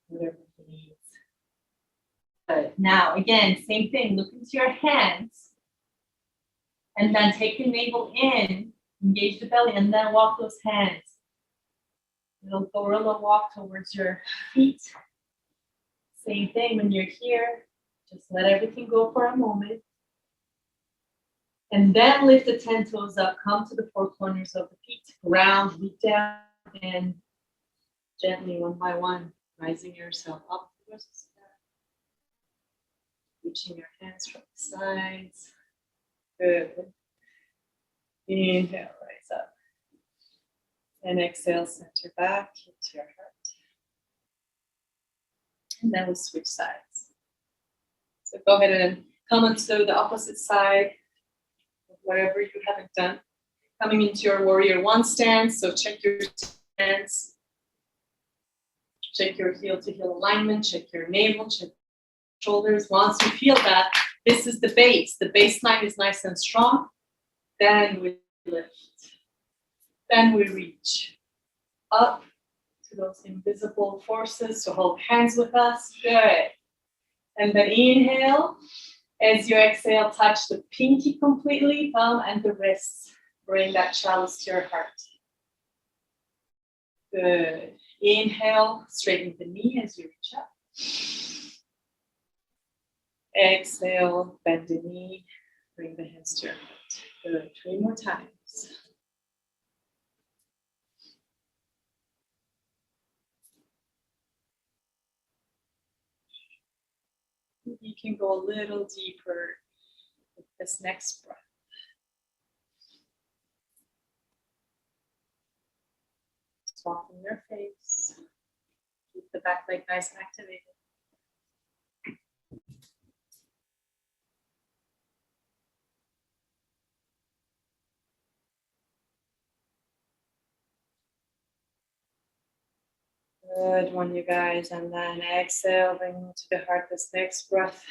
whatever he needs. Good. Now, again, same thing. Look into your hands. And then take the navel in, engage the belly, and then walk those hands. Little gorilla walk towards your feet. Same thing when you're here. Just let everything go for a moment. And then lift the 10 toes up. Come to the four corners of the feet. Ground, reach down, and gently, one by one, rising yourself up towards the sky. Reaching your hands from the sides. Good. Inhale, rise up. And exhale, center back into your heart. And then we switch sides. So go ahead and come onto the opposite side, whatever you haven't done. Coming into your warrior one stance. So check your stance. Check your heel to heel alignment. Check your navel. Check shoulders. Once you feel that, this is the base. The baseline is nice and strong. Then we lift. Then we reach up to those invisible forces. So hold hands with us. Good. And then inhale. As you exhale, touch the pinky completely, thumb and the wrists. Bring that chalice to your heart. Good. Inhale, straighten the knee as you reach up. Exhale, bend the knee, bring the hands to your heart. Good. 3 more times. You can go a little deeper with this next breath. Soften your face. Keep the back leg nice and activated. Good one, you guys. And then exhale, bring to the heart this next breath.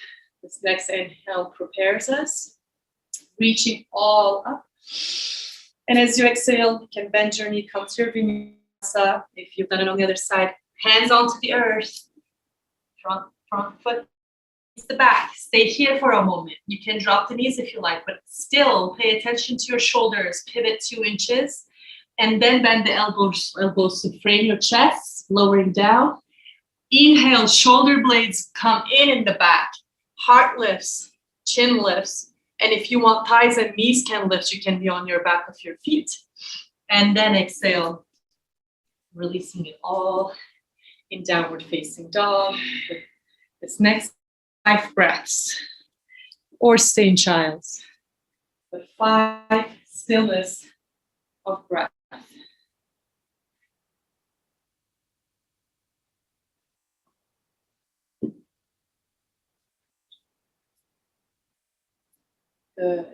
This next inhale prepares us. Reaching all up. And as you exhale, you can bend your knee, come to your vinyasa. If you've done it on the other side, hands onto the earth. Front foot is the back. Stay here for a moment. You can drop the knees if you like, but still pay attention to your shoulders. Pivot 2 inches. And then bend the elbows to frame your chest, lowering down. Inhale, shoulder blades come in the back. Heart lifts, chin lifts. And if you want thighs and knees can lift, you can be on your back of your feet. And then exhale, releasing it all in downward facing dog. This next 5 breaths, or stay in child's. But 5 stillness of breath. Good.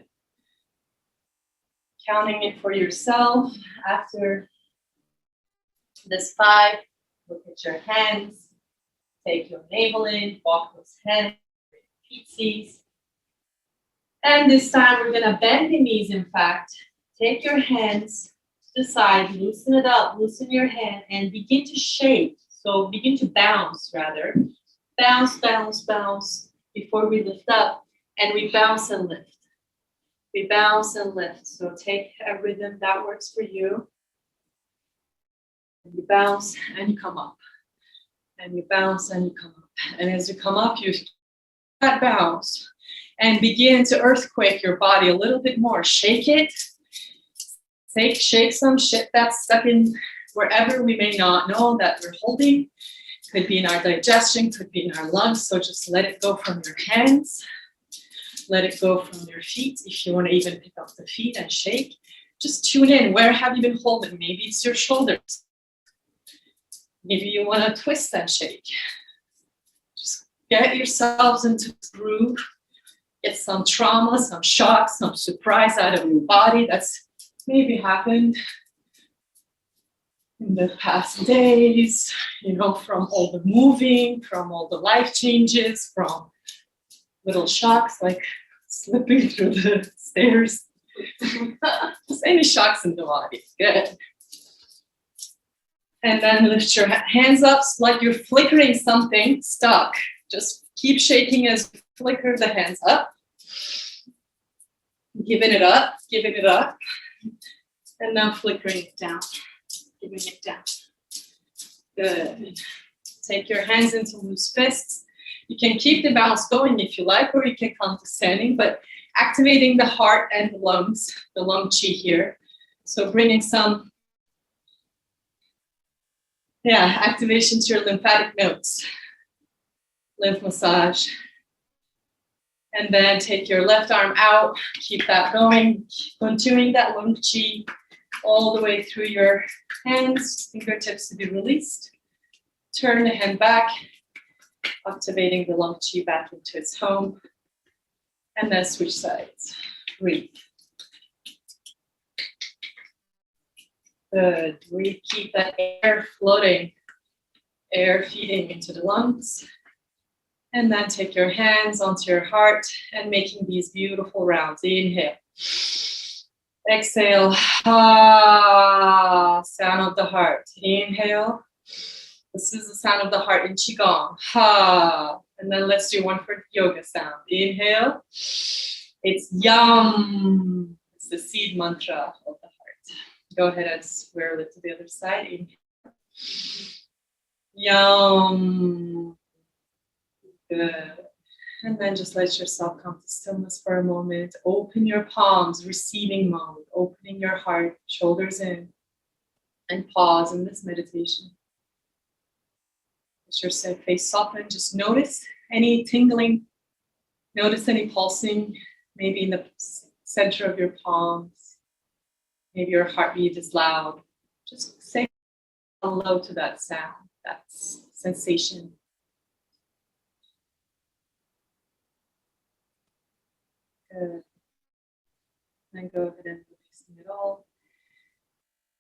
Counting it for yourself after this 5. Look at your hands. Take your navel in. Walk those hands. Feetsies. And this time we're going to bend the knees, in fact. Take your hands to the side. Loosen it up. Loosen your hand and begin to shake. So begin to bounce, rather. Bounce, bounce, bounce before we lift up. And we bounce and lift. We bounce and lift. So take a rhythm that works for you. And you bounce and you come up. And you bounce and you come up. And as you come up, you that bounce. And begin to earthquake your body a little bit more. Shake it. Shake some shit that's stuck in wherever we may not know that we're holding. Could be in our digestion, could be in our lungs. So just let it go from your hands. Let it go from your feet. If you want to even pick up the feet and shake, just tune in. Where have you been holding? Maybe it's your shoulders. Maybe you want to twist and shake. Just get yourselves into the groove. Get some trauma, some shock, some surprise out of your body that's maybe happened in the past days, from all the moving, from all the life changes, from little shocks like slipping through the stairs. Just any shocks in the body. Good. And then lift your hands up like you're flickering something stuck. Just keep shaking as you flicker the hands up. Giving it up, giving it up. And now flickering it down, giving it down. Good. Take your hands into loose fists. You can keep the bounce going if you like, or you can come to standing, but activating the heart and the lungs, the lung chi here. So bringing some, activation to your lymphatic nodes. Lymph massage. And then take your left arm out, keep that going, continuing that lung chi all the way through your hands, fingertips to be released. Turn the hand back, activating the lung chi back into its home. And then switch sides. Breathe. Good. Breathe. Keep that air floating, air feeding into the lungs. And then take your hands onto your heart and making these beautiful rounds. Inhale. Exhale. Ha. Sound of the heart. Inhale. This is the sound of the heart in Qigong. Ha. And then let's do one for yoga sound. Inhale. It's yum. It's the seed mantra of the heart. Go ahead and swirl it to the other side. Inhale. Yum. Good. And then just let yourself come to stillness for a moment. Open your palms, receiving mode. Opening your heart, shoulders in. And pause in this meditation. Let your face soften. Just notice any tingling. Notice any pulsing, maybe in the center of your palms. Maybe your heartbeat is loud. Just say hello to that sound, that sensation. Good. And go ahead and releasing it all.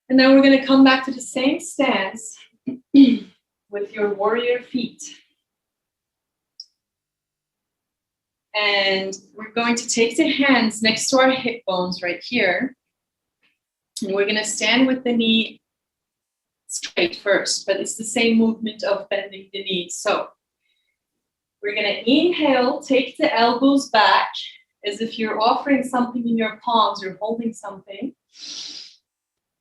And then we're going to come back to the same stance with your warrior feet. And we're going to take the hands next to our hip bones right here. And we're going to stand with the knee straight first, but it's the same movement of bending the knee. So we're going to inhale, take the elbows back as if you're offering something in your palms, you're holding something.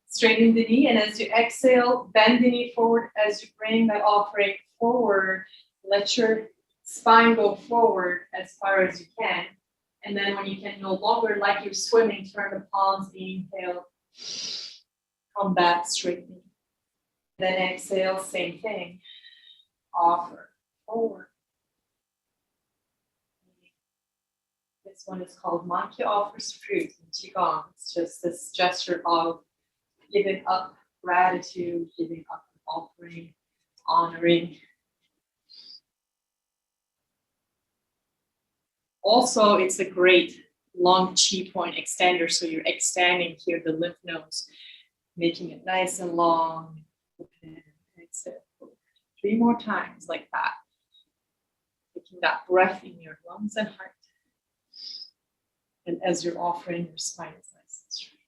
Straighten the knee, and as you exhale, bend the knee forward as you bring that offering forward. Let your spine go forward as far as you can. And then when you can no longer, like you're swimming, turn the palms, inhale, come back, straighten. Then exhale, same thing. Offer forward. This one is called monkey offers fruit in Qigong. It's just this gesture of giving up gratitude, giving up an offering, honoring. Also, it's a great long chi point extender. So you're extending here the lymph nodes, making it nice and long. Open, exhale. 3 more times like that. Taking that breath in your lungs and heart. And as you're offering, your spine is nice and straight.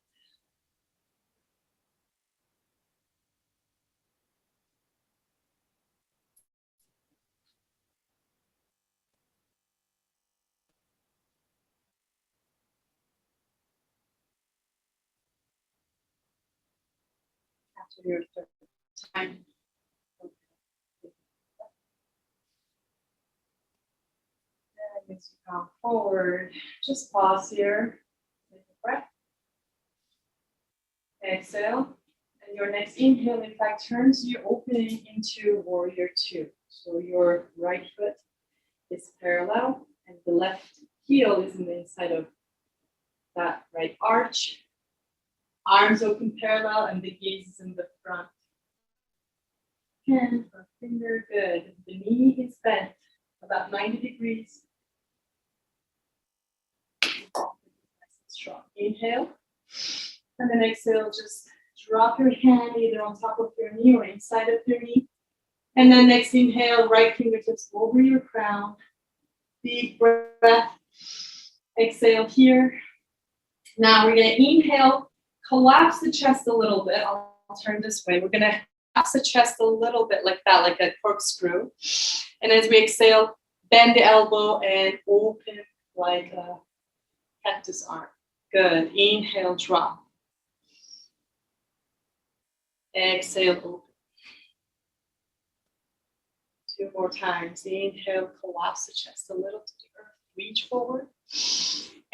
After your third time, and as you come forward, just pause here, take a breath. Exhale, and your next inhale, in fact, turns you opening into warrior 2. So your right foot is parallel, and the left heel is in the inside of that right arch. Arms open parallel, and the gaze is in the front. Hand or finger, good. The knee is bent about 90 degrees. Strong. Inhale. And then exhale, just drop your hand either on top of your knee or inside of your knee. And then next inhale, right fingertips over your crown. Deep breath. Exhale here. Now we're going to inhale, collapse the chest a little bit. I'll turn this way. We're going to the chest a little bit like that, like a corkscrew. And as we exhale, bend the elbow and open like a cactus arm. Good. Inhale, drop. Exhale, open. 2 more times. Inhale, collapse the chest a little to the earth. Reach forward.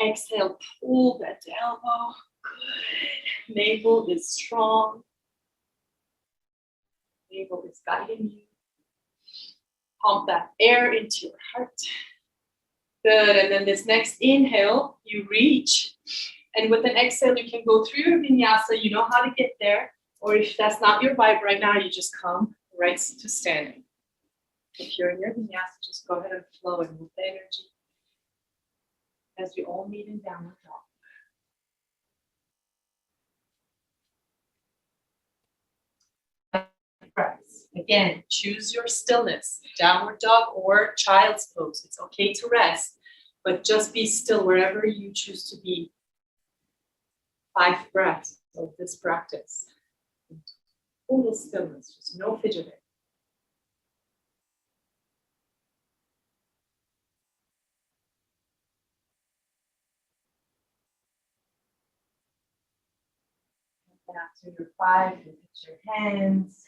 Exhale, pull that elbow. Good. Navel is strong. Navel is guiding you. Pump that air into your heart. Good. And then this next inhale, you reach. And with an exhale, you can go through your vinyasa. You know how to get there. Or if that's not your vibe right now, you just come right to standing. If you're in your vinyasa, just go ahead and flow and move the energy as we all meet in downward dog. Practice. Again, choose your stillness, downward dog or child's pose. It's okay to rest, but just be still wherever you choose to be. 5 breaths of this practice. Total stillness, just no fidgeting. After your 5, you put your hands,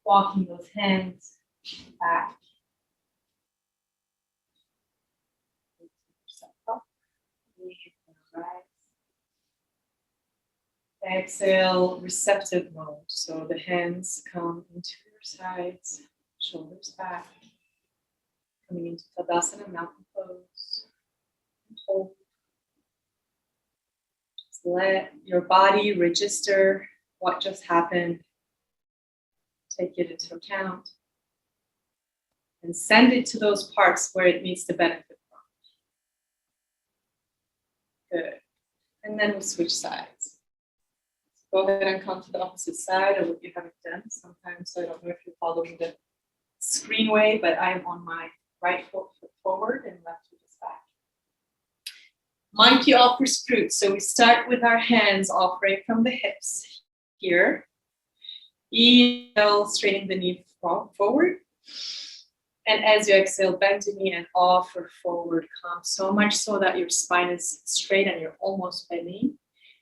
walking those hands back. Exhale, receptive mode. So the hands come into your sides, shoulders back, coming into Tadasana, mountain pose. Hold. Just let your body register what just happened. Take it into account. And send it to those parts where it needs to benefit from. Good. And then we'll switch sides. Go ahead and come to the opposite side of what you haven't done. Sometimes I don't know if you're following the screen way, but I'm on my right foot forward and left foot is back. Monkey offers fruit. So we start with our hands offering from the hips here. Inhale, straighten the knee forward. And as you exhale, bend the knee and offer forward. Come so much so that your spine is straight and you're almost bending.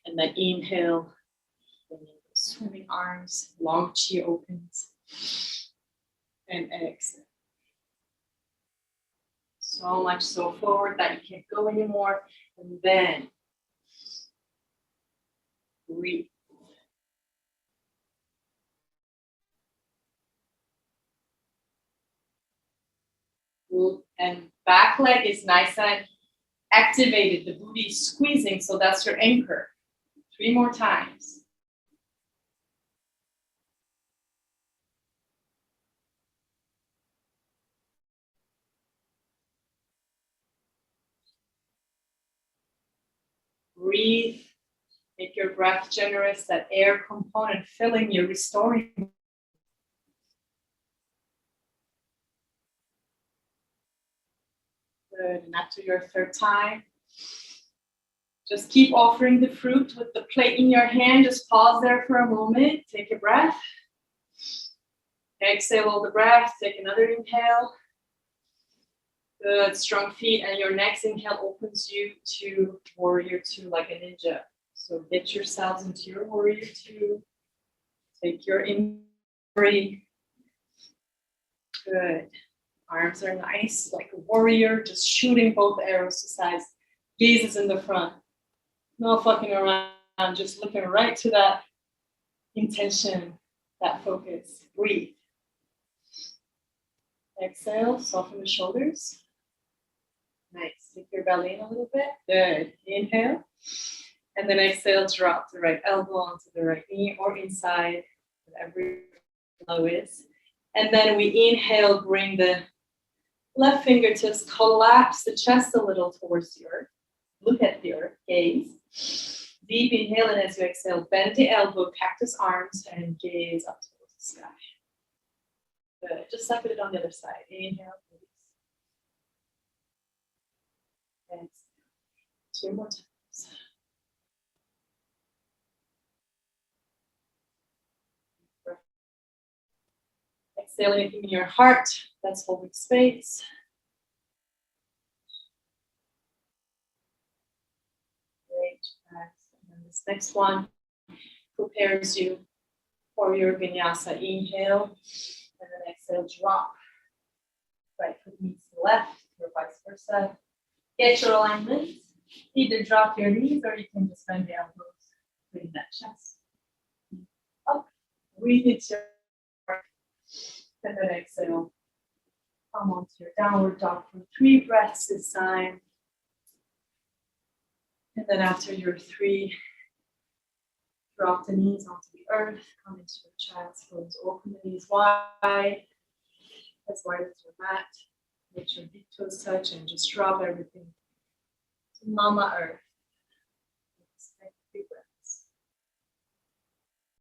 And then inhale. Swimming arms, long chi opens, and exhale. So much so forward that you can't go anymore, and then breathe. And back leg is nice and activated. The booty is squeezing, so that's your anchor. 3 more times. Breathe, make your breath generous, that air component filling you, restoring. Good, and after your 3rd time, just keep offering the fruit with the plate in your hand. Just pause there for a moment, take a breath. Exhale all the breath, take another inhale. Good, strong feet, and your next inhale opens you to warrior 2 like a ninja. So get yourselves into your warrior 2. Take your in-breath. Good. Arms are nice, like a warrior, just shooting both arrows to sides. Gaze is in the front. No fucking around, just looking right to that intention, that focus. Breathe. Exhale, soften the shoulders. Nice. Take your belly in a little bit. Good. Inhale. And then exhale, drop the right elbow onto the right knee or inside, whatever your flow is. And then we inhale, bring the left fingertips, collapse the chest a little towards the earth. Look at the earth, gaze. Deep inhale, and as you exhale, bend the elbow, cactus arms, and gaze up towards the sky. Good. Just like it on the other side. Inhale, release. And 2 more times. Exhale anything in your heart that's holding space. Great. And then this next one prepares you for your vinyasa. Inhale, and then exhale, drop. Right foot meets the left, or vice versa. Get your alignment. Either drop your knees or you can just bend the elbows, bring that chest up. Breathe into your heart. And then exhale. Come onto your downward dog for 3 breaths this time. And then after your 3, drop the knees onto the earth. Come into your child's pose. Open the knees wide as your mat. Let your big toes touch and just drop everything to Mama Earth.